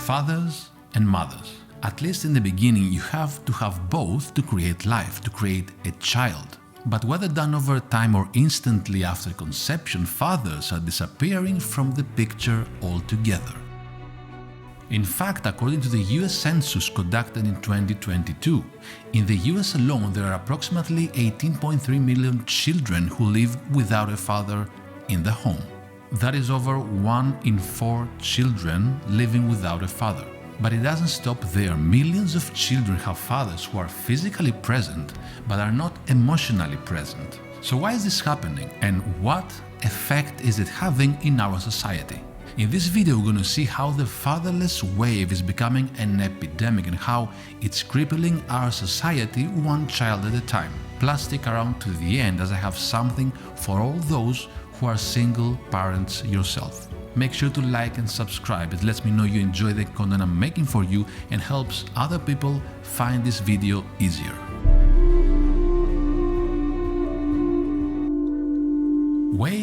fathers and mothers. At least in the beginning, you have to have both to create life, to create a child. But whether done over time or instantly after conception, fathers are disappearing from the picture altogether. In fact, according to the US Census conducted in 2022, in the US alone there are approximately 18.3 million children who live without a father in the home. That is over 1 in 4 children living without a father. But it doesn't stop there. Millions of children have fathers who are physically present but are not emotionally present. So why is this happening, and what effect is it having in our society? In this video, we're going to see how the fatherless wave is becoming an epidemic and how it's crippling our society one child at a time. Plus, stick around to the end as I have something for all those who are single parents yourself. Make sure to like and subscribe. It lets me know you enjoy the content I'm making for you and helps other people find this video easier.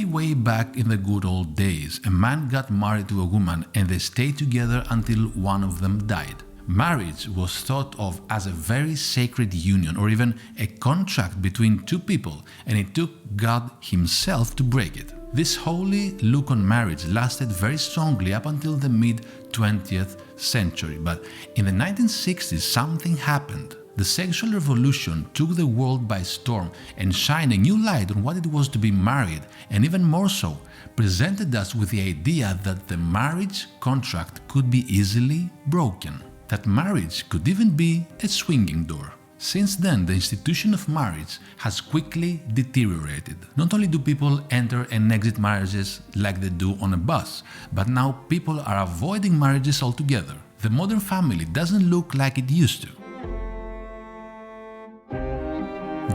Way back in the good old days, a man got married to a woman and they stayed together until one of them died. Marriage was thought of as a very sacred union or even a contract between two people, and it took God himself to break it. This holy look on marriage lasted very strongly up until the mid-20th century, but in the 1960s something happened. The sexual revolution took the world by storm and shined a new light on what it was to be married, and even more so, presented us with the idea that the marriage contract could be easily broken, that marriage could even be a swinging door. Since then, the institution of marriage has quickly deteriorated. Not only do people enter and exit marriages like they do on a bus, but now people are avoiding marriages altogether. The modern family doesn't look like it used to.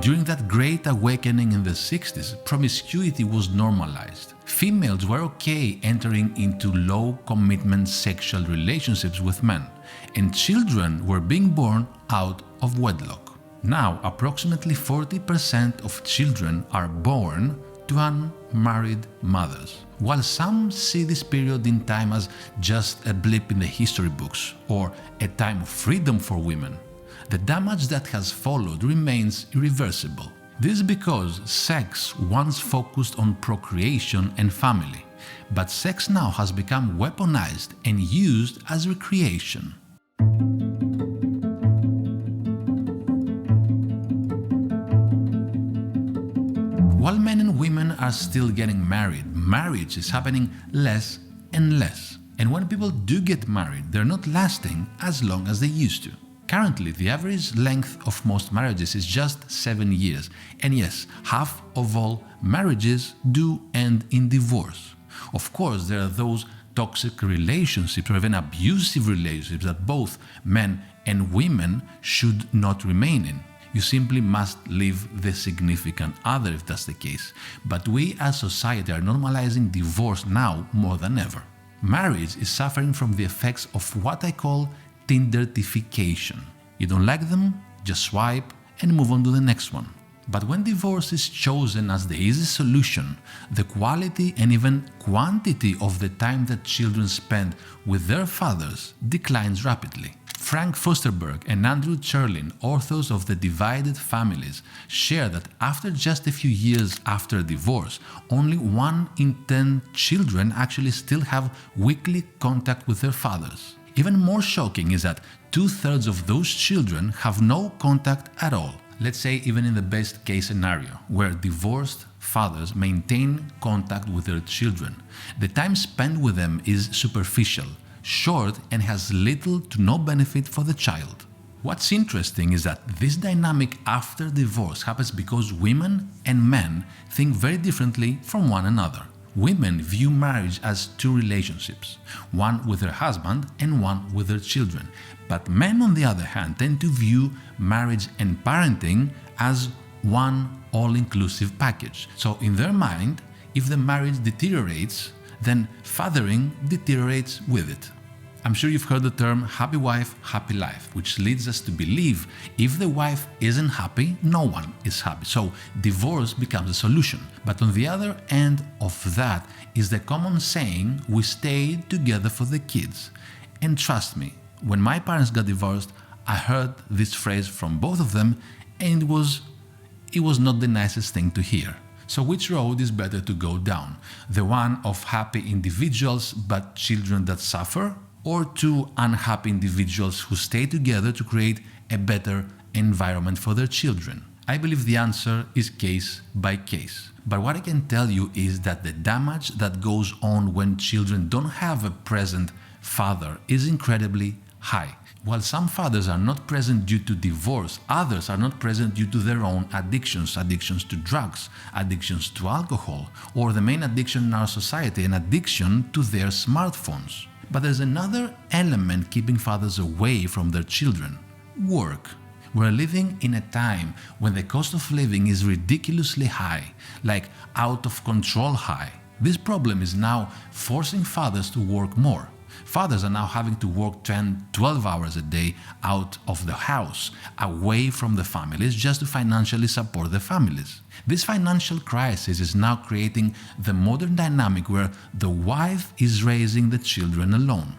During that great awakening in the 60s, promiscuity was normalized. Females were okay entering into low-commitment sexual relationships with men, and children were being born out of wedlock. Now, approximately 40% of children are born to unmarried mothers. While some see this period in time as just a blip in the history books or a time of freedom for women, the damage that has followed remains irreversible. This is because sex once focused on procreation and family, but sex now has become weaponized and used as recreation. While men and women are still getting married, marriage is happening less and less. And when people do get married, they're not lasting as long as they used to. Currently, the average length of most marriages is just 7 years, and yes, half of all marriages do end in divorce. Of course, there are those toxic relationships or even abusive relationships that both men and women should not remain in. You simply must leave the significant other if that's the case. But we as society are normalizing divorce now more than ever. Marriage is suffering from the effects of what I call Tinderification. You don't like them, just swipe and move on to the next one. But when divorce is chosen as the easy solution, the quality and even quantity of the time that children spend with their fathers declines rapidly. Frank Furstenberg and Andrew Cherlin, authors of The Divided Families, share that after just a few years after divorce, only 1 in 10 children actually still have weekly contact with their fathers. Even more shocking is that 2/3 of those children have no contact at all. Let's say even in the best case scenario, where divorced fathers maintain contact with their children, the time spent with them is superficial, short, and has little to no benefit for the child. What's interesting is that this dynamic after divorce happens because women and men think very differently from one another. Women view marriage as two relationships, one with their husband and one with their children. But men, on the other hand, tend to view marriage and parenting as one all-inclusive package. So in their mind, if the marriage deteriorates, then fathering deteriorates with it. I'm sure you've heard the term happy wife, happy life, which leads us to believe if the wife isn't happy, no one is happy. So divorce becomes a solution. But on the other end of that is the common saying, we stayed together for the kids. And trust me, when my parents got divorced, I heard this phrase from both of them, and it was not the nicest thing to hear. So which road is better to go down? The one of happy individuals but children that suffer? Or two unhappy individuals who stay together to create a better environment for their children? I believe the answer is case by case. But what I can tell you is that the damage that goes on when children don't have a present father is incredibly high. While some fathers are not present due to divorce, others are not present due to their own addictions to drugs, addictions to alcohol, or the main addiction in our society, an addiction to their smartphones. But there's another element keeping fathers away from their children: work. We're living in a time when the cost of living is ridiculously high, like out of control high. This problem is now forcing fathers to work more. Fathers are now having to work 10, 12 hours a day out of the house, away from the families, just to financially support the families. This financial crisis is now creating the modern dynamic where the wife is raising the children alone.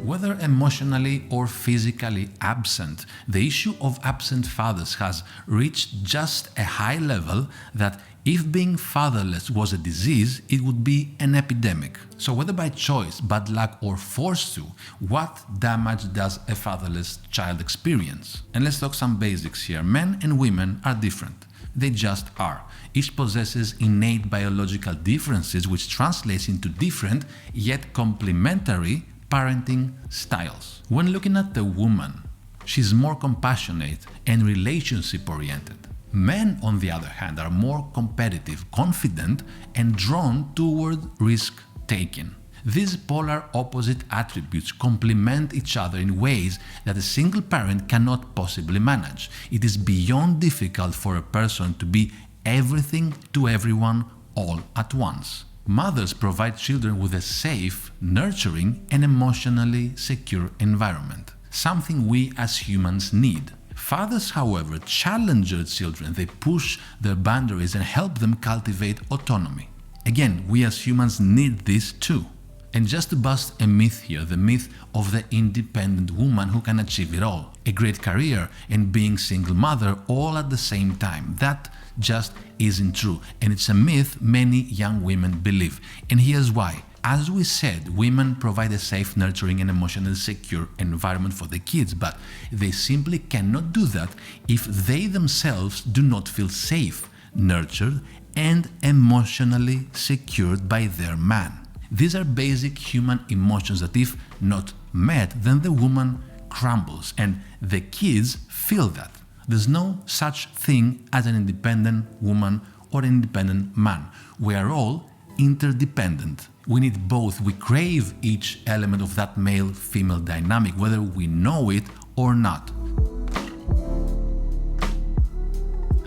Whether emotionally or physically absent, the issue of absent fathers has reached just a high level that if being fatherless was a disease, it would be an epidemic. So whether by choice, bad luck, or forced to, what damage does a fatherless child experience? And let's talk some basics here. Men and women are different. They just are. Each possesses innate biological differences, which translates into different yet complementary parenting styles. When looking at the woman, she's more compassionate and relationship-oriented. Men, on the other hand, are more competitive, confident, and drawn toward risk-taking. These polar opposite attributes complement each other in ways that a single parent cannot possibly manage. It is beyond difficult for a person to be everything to everyone all at once. Mothers provide children with a safe, nurturing, and emotionally secure environment, something we as humans need. Fathers, however, challenge their children. They push their boundaries and help them cultivate autonomy. Again, we as humans need this too. And just to bust a myth here, the myth of the independent woman who can achieve it all, a great career and being single mother all at the same time. That just isn't true, and it's a myth many young women believe. And here's why. As we said, women provide a safe, nurturing, and emotionally secure environment for the kids, but they simply cannot do that if they themselves do not feel safe, nurtured, and emotionally secured by their man. These are basic human emotions that, if not met, then the woman crumbles, and the kids feel that. There's no such thing as an independent woman or an independent man. We are all interdependent. We need both. We crave each element of that male-female dynamic, whether we know it or not.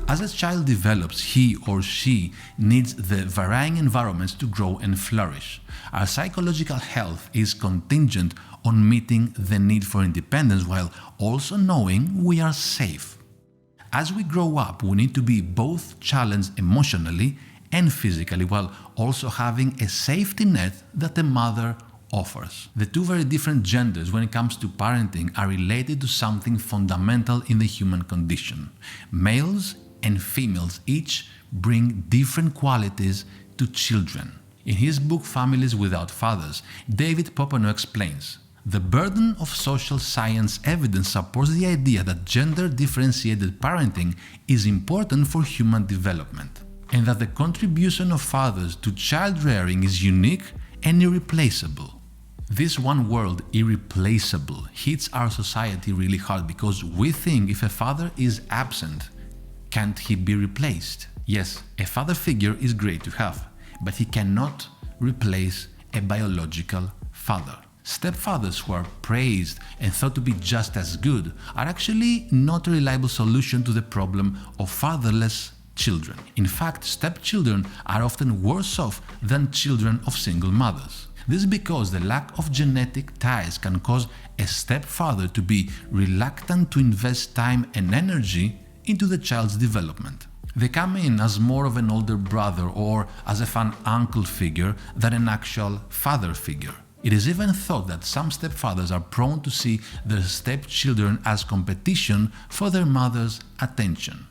As a child develops, he or she needs the varying environments to grow and flourish. Our psychological health is contingent on meeting the need for independence while also knowing we are safe. As we grow up, we need to be both challenged emotionally and physically while also having a safety net that the mother offers. The two very different genders when it comes to parenting are related to something fundamental in the human condition. Males and females each bring different qualities to children. In his book Families Without Fathers, David Popenoe explains, the burden of social science evidence supports the idea that gender-differentiated parenting is important for human development, and that the contribution of fathers to child rearing is unique and irreplaceable. This one word, irreplaceable, hits our society really hard because we think if a father is absent, can't he be replaced? Yes, a father figure is great to have, but he cannot replace a biological father. Stepfathers who are praised and thought to be just as good are actually not a reliable solution to the problem of fatherless children. In fact, stepchildren are often worse off than children of single mothers. This is because the lack of genetic ties can cause a stepfather to be reluctant to invest time and energy into the child's development. They come in as more of an older brother or as a fun uncle figure than an actual father figure. It is even thought that some stepfathers are prone to see their stepchildren as competition for their mother's attention.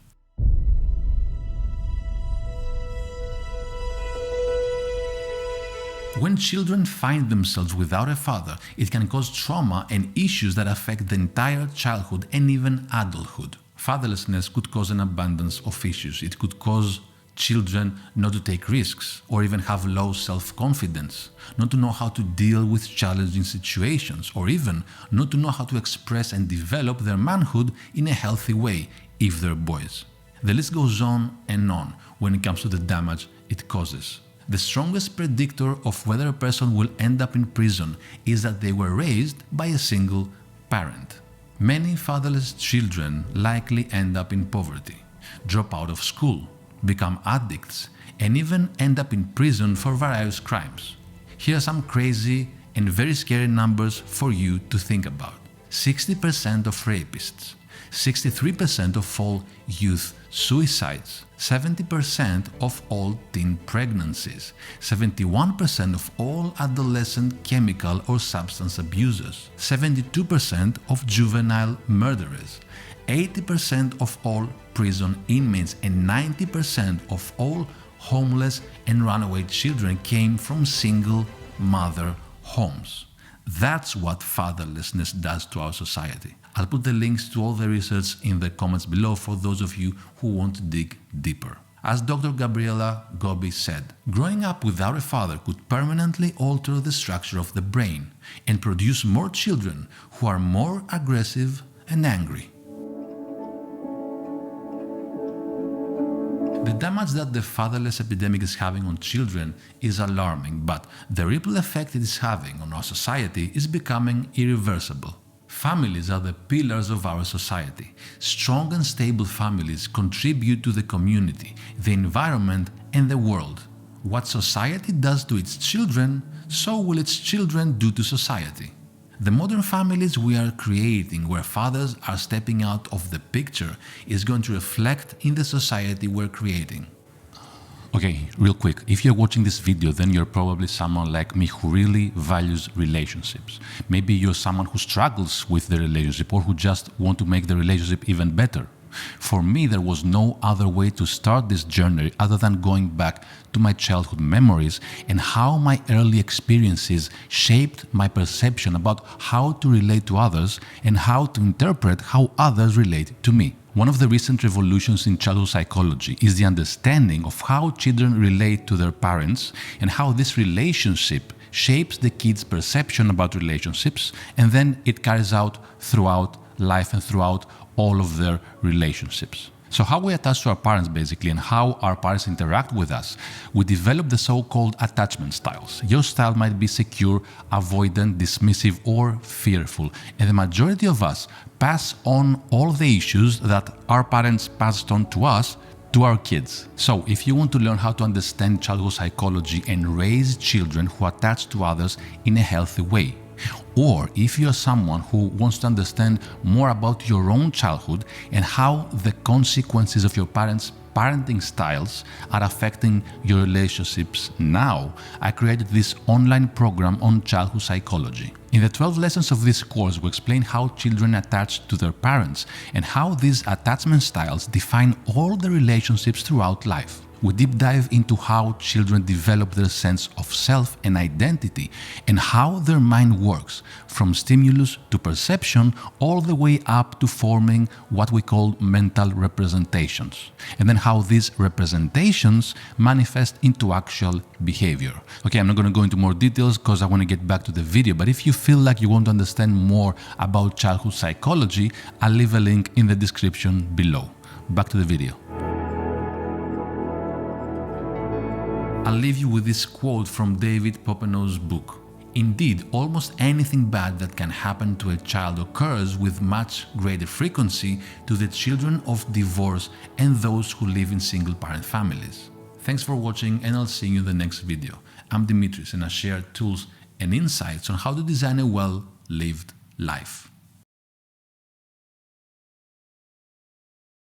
When children find themselves without a father, it can cause trauma and issues that affect the entire childhood and even adulthood. Fatherlessness could cause an abundance of issues. It could cause children not to take risks or even have low self-confidence, not to know how to deal with challenging situations, or even not to know how to express and develop their manhood in a healthy way if they're boys. The list goes on and on when it comes to the damage it causes. The strongest predictor of whether a person will end up in prison is that they were raised by a single parent. Many fatherless children likely end up in poverty, drop out of school, become addicts, and even end up in prison for various crimes. Here are some crazy and very scary numbers for you to think about. 60% of rapists, 63% of all youth suicides, 70% of all teen pregnancies, 71% of all adolescent chemical or substance abusers, 72% of juvenile murderers, 80% of all prison inmates, and 90% of all homeless and runaway children came from single mother homes. That's what fatherlessness does to our society. I'll put the links to all the research in the comments below for those of you who want to dig deeper. As Dr. Gabriela Gobi said, growing up without a father could permanently alter the structure of the brain and produce more children who are more aggressive and angry. The damage that the fatherless epidemic is having on children is alarming, but the ripple effect it is having on our society is becoming irreversible. Families are the pillars of our society. Strong and stable families contribute to the community, the environment, and the world. What society does to its children, so will its children do to society. The modern families we are creating, where fathers are stepping out of the picture, is going to reflect in the society we're creating. Okay, real quick, if you're watching this video, then you're probably someone like me who really values relationships. Maybe you're someone who struggles with the relationship or who just want to make the relationship even better. For me, there was no other way to start this journey other than going back to my childhood memories and how my early experiences shaped my perception about how to relate to others and how to interpret how others relate to me. One of the recent revolutions in childhood psychology is the understanding of how children relate to their parents and how this relationship shapes the kids' perception about relationships, and then it carries out throughout life and throughout all of their relationships. So how we attach to our parents basically and how our parents interact with us, we develop the so-called attachment styles. Your style might be secure, avoidant, dismissive, or fearful. And the majority of us pass on all the issues that our parents passed on to us to our kids. So if you want to learn how to understand childhood psychology and raise children who attach to others in a healthy way, or if you're someone who wants to understand more about your own childhood and how the consequences of your parents' parenting styles are affecting your relationships now, I created this online program on childhood psychology. In the 12 lessons of this course, we explain how children attach to their parents and how these attachment styles define all the relationships throughout life. We deep dive into how children develop their sense of self and identity and how their mind works, from stimulus to perception all the way up to forming what we call mental representations, and then how these representations manifest into actual behavior. Okay, I'm not going to go into more details because I want to get back to the video, but if you feel like you want to understand more about childhood psychology, I'll leave a link in the description below. Back to the video. I'll leave you with this quote from David Popenoe's book. Indeed, almost anything bad that can happen to a child occurs with much greater frequency to the children of divorce and those who live in single-parent families. Thanks for watching, and I'll see you in the next video. I'm Dimitris, and I share tools and insights on how to design a well-lived life.